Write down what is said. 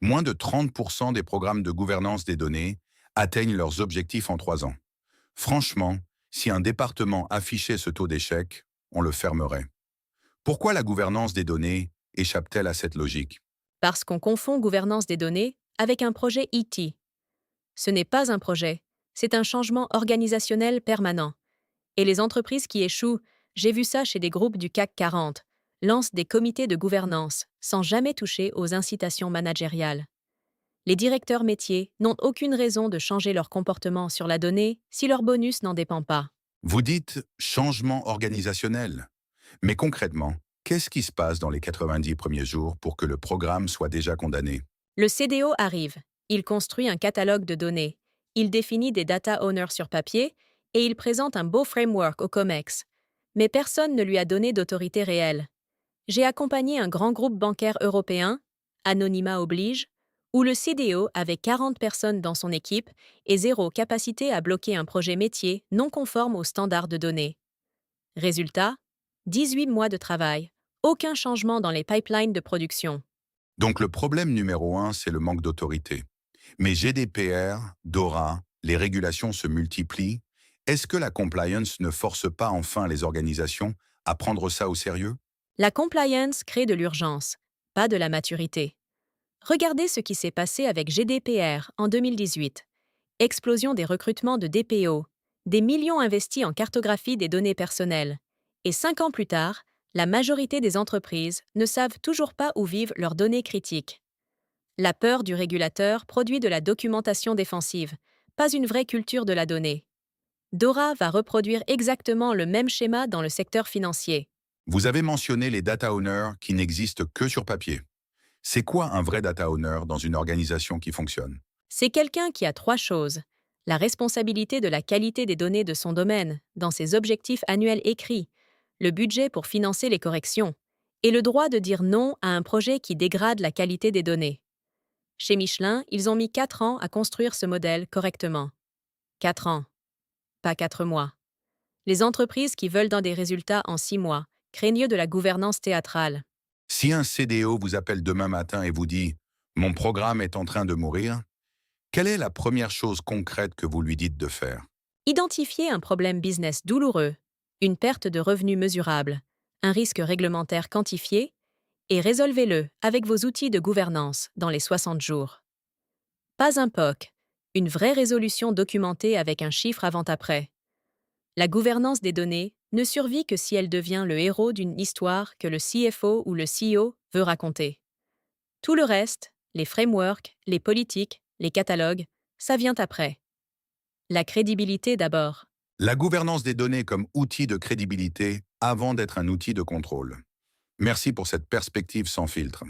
Moins de 30% des programmes de gouvernance des données atteignent leurs objectifs en 3 ans. Franchement, si un département affichait ce taux d'échec, on le fermerait. Pourquoi la gouvernance des données échappe-t-elle à cette logique? Parce qu'on confond gouvernance des données avec un projet IT. Ce n'est pas un projet, c'est un changement organisationnel permanent. Et les entreprises qui échouent, j'ai vu ça chez des groupes du CAC 40, lancent des comités de gouvernance sans jamais toucher aux incitations managériales. Les directeurs métiers n'ont aucune raison de changer leur comportement sur la donnée si leur bonus n'en dépend pas. Vous dites changement organisationnel. Mais concrètement, qu'est-ce qui se passe dans les 90 premiers jours pour que le programme soit déjà condamné? Le CDO arrive, il construit un catalogue de données, il définit des data owners sur papier et il présente un beau framework au COMEX. Mais personne ne lui a donné d'autorité réelle. J'ai accompagné un grand groupe bancaire européen, anonymat oblige, où le CDO avait 40 personnes dans son équipe et zéro capacité à bloquer un projet métier non conforme aux standards de données. Résultat, 18 mois de travail, aucun changement dans les pipelines de production. Donc le problème numéro un, c'est le manque d'autorité. Mais GDPR, DORA, les régulations se multiplient. Est-ce que la compliance ne force pas enfin les organisations à prendre ça au sérieux? La compliance crée de l'urgence, pas de la maturité. Regardez ce qui s'est passé avec GDPR en 2018. Explosion des recrutements de DPO, des millions investis en cartographie des données personnelles. Et 5 ans plus tard, la majorité des entreprises ne savent toujours pas où vivent leurs données critiques. La peur du régulateur produit de la documentation défensive, pas une vraie culture de la donnée. Dora va reproduire exactement le même schéma dans le secteur financier. Vous avez mentionné les data owners qui n'existent que sur papier. C'est quoi un vrai data owner dans une organisation qui fonctionne? C'est quelqu'un qui a 3 choses. La responsabilité de la qualité des données de son domaine, dans ses objectifs annuels écrits, le budget pour financer les corrections, et le droit de dire non à un projet qui dégrade la qualité des données. Chez Michelin, ils ont mis 4 ans à construire ce modèle correctement. 4 ans, pas 4 mois. Les entreprises qui veulent dans des résultats en 6 mois craignent de la gouvernance théâtrale. Si un CDO vous appelle demain matin et vous dit «Mon programme est en train de mourir», quelle est la première chose concrète que vous lui dites de faire? Identifiez un problème business douloureux, une perte de revenus mesurable, un risque réglementaire quantifié, et résolvez-le avec vos outils de gouvernance dans les 60 jours. Pas un POC, une vraie résolution documentée avec un chiffre avant-après. La gouvernance des données ne survit que si elle devient le héros d'une histoire que le CFO ou le CEO veut raconter. Tout le reste, les frameworks, les politiques, les catalogues, ça vient après. La crédibilité d'abord. La gouvernance des données comme outil de crédibilité avant d'être un outil de contrôle. Merci pour cette perspective sans filtre.